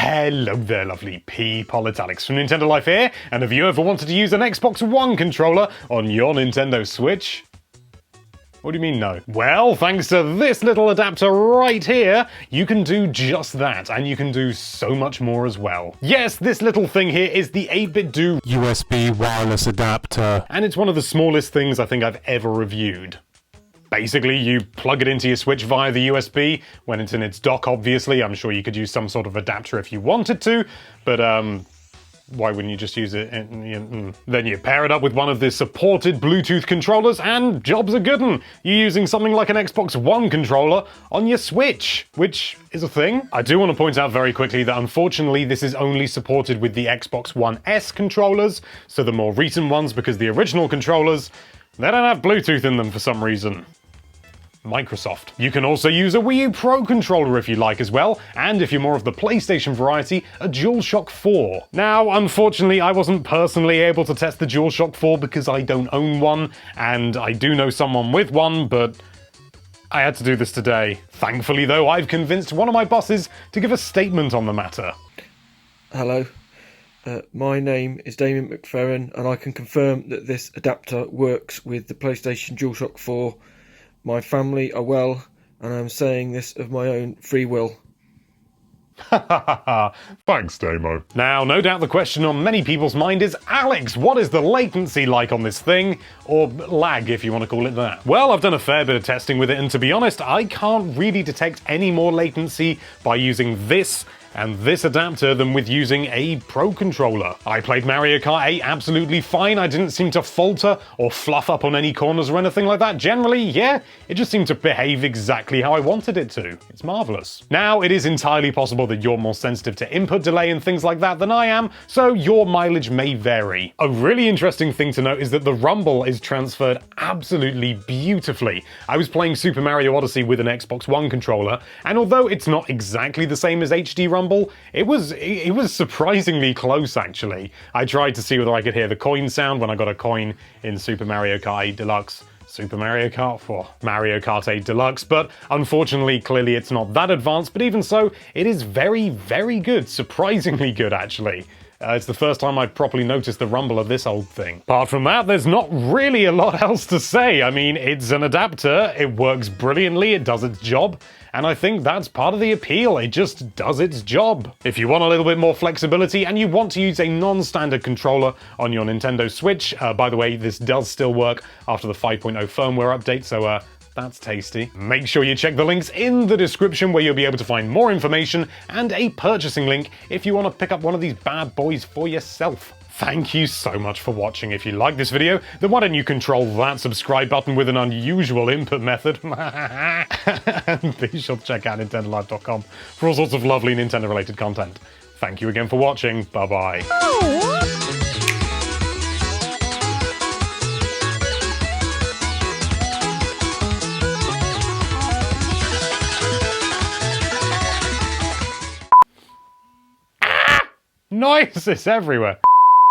Hello there, lovely people, it's Alex from Nintendo Life here, and have you ever wanted to use an Xbox One controller on your Nintendo Switch? What do you mean no? Well, thanks to this little adapter right here, you can do just that, and you can do so much more as well. Yes, this little thing here is the 8Bitdo USB wireless adapter, and it's one of the smallest things I think I've ever reviewed. Basically, you plug it into your Switch via the USB, when it's in its dock, obviously. I'm sure you could use some sort of adapter if you wanted to, but why wouldn't you just use it? Then you pair it up with one of the supported Bluetooth controllers, and job's a good one. You're using something like an Xbox One controller on your Switch, which is a thing. I do want to point out very quickly that unfortunately this is only supported with the Xbox One S controllers, so the more recent ones, because the original controllers, they don't have Bluetooth in them for some reason. Microsoft. You can also use a Wii U Pro controller if you like as well, and if you're more of the PlayStation variety, a DualShock 4. Now, unfortunately, I wasn't personally able to test the DualShock 4 because I don't own one, and I do know someone with one, but I had to do this today. Thankfully, though, I've convinced one of my bosses to give a statement on the matter. Hello, my name is Damien McFerrin, and I can confirm that this adapter works with the PlayStation DualShock 4. My family are well, and I'm saying this of my own free will. Thanks, Damo. Now, no doubt the question on many people's mind is, Alex, what is the latency like on this thing? Or lag, if you want to call it that. Well, I've done a fair bit of testing with it, and to be honest, I can't really detect any more latency by using this and this adapter than with using a Pro controller. I played Mario Kart 8 absolutely fine. I didn't seem to falter or fluff up on any corners or anything like that. Generally, yeah, it just seemed to behave exactly how I wanted it to. It's marvelous. Now, it is entirely possible that you're more sensitive to input delay and things like that than I am, so your mileage may vary. A really interesting thing to note is that the rumble is transferred absolutely beautifully. I was playing Super Mario Odyssey with an Xbox One controller, and although it's not exactly the same as HD rumble, it was surprisingly close, actually. I tried to see whether I could hear the coin sound when I got a coin in Super Mario Kart 8 Deluxe. Super Mario Kart 4, Mario Kart 8 Deluxe, but unfortunately, clearly it's not that advanced, but even so, it is very, very good. Surprisingly good, actually. It's the first time I've properly noticed the rumble of this old thing. Apart from that, there's not really a lot else to say. I mean, it's an adapter, it works brilliantly, it does its job, and I think that's part of the appeal. It just does its job. If you want a little bit more flexibility and you want to use a non-standard controller on your Nintendo Switch, by the way, this does still work after the 5.0 firmware update, so that's tasty. Make sure you check the links in the description where you'll be able to find more information and a purchasing link if you want to pick up one of these bad boys for yourself. Thank you so much for watching. If you like this video, then why don't you control that subscribe button with an unusual input method? And be sure to check out NintendoLife.com for all sorts of lovely Nintendo-related content. Thank you again for watching. Bye-bye. Noises everywhere.